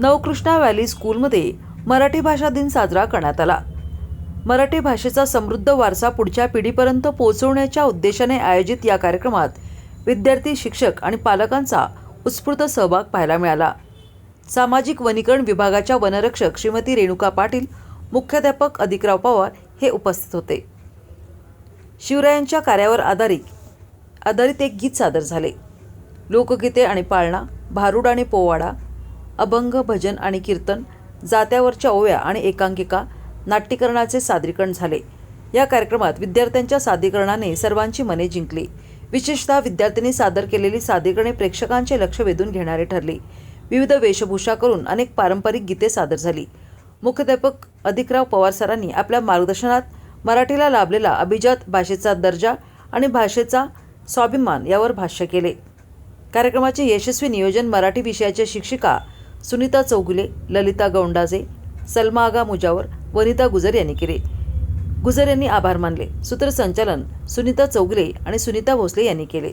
Navkrishna valley स्कूलमध्ये मराठी भाषा दिन साजरा करण्यात आला। मराठी भाषेचा समृद्ध वारसा पुढच्या पिढीपर्यंत पोहोचवण्याच्या उद्देशाने आयोजित या कार्यक्रमात विद्यार्थी, शिक्षक आणि पालकांचा उत्स्फूर्त सहभाग पाहायला मिळाला। सामाजिक वनीकरण विभागाच्या वनरक्षक श्रीमती रेणुका पाटील, मुख्याध्यापक अधिकराव पवार हे उपस्थित होते। शिवरायांच्या कार्यावर आधारित एक गीत सादर झाले। लोकगीते आणि पाळणा, भारुड आणि पोवाडा, अभंग, भजन आणि कीर्तन, जात्यावरच्या ओव्या आणि एकांकिका, नाट्यकरणाचे सादरीकरण झाले। या कार्यक्रमात विद्यार्थ्यांच्या सादरीकरणाने सर्वांची मने जिंकली। विशेषतः विद्यार्थ्यांनी सादर केलेली सादरीकरणे प्रेक्षकांचे लक्ष वेधून घेणारी ठरली। विविध वेशभूषा करून अनेक पारंपरिक गीते सादर झाली। मुख्याध्यापक अधिकराव पवार सरांनी आपल्या मार्गदर्शनात मराठीला लाभलेला अभिजात भाषेचा दर्जा आणि भाषेचा स्वाभिमान यावर भाष्य केले। कार्यक्रमाचे यशस्वी नियोजन मराठी विषयाच्या शिक्षिका सुनीता चौगुले, ललिता गौंडाजे, सलमा आगा मुजावर, वनिता गुजर यांनी केले। गुजर यांनी आभार मानले। सूत्रसंचालन सुनीता चौगुले आणि सुनीता भोसले यांनी केले।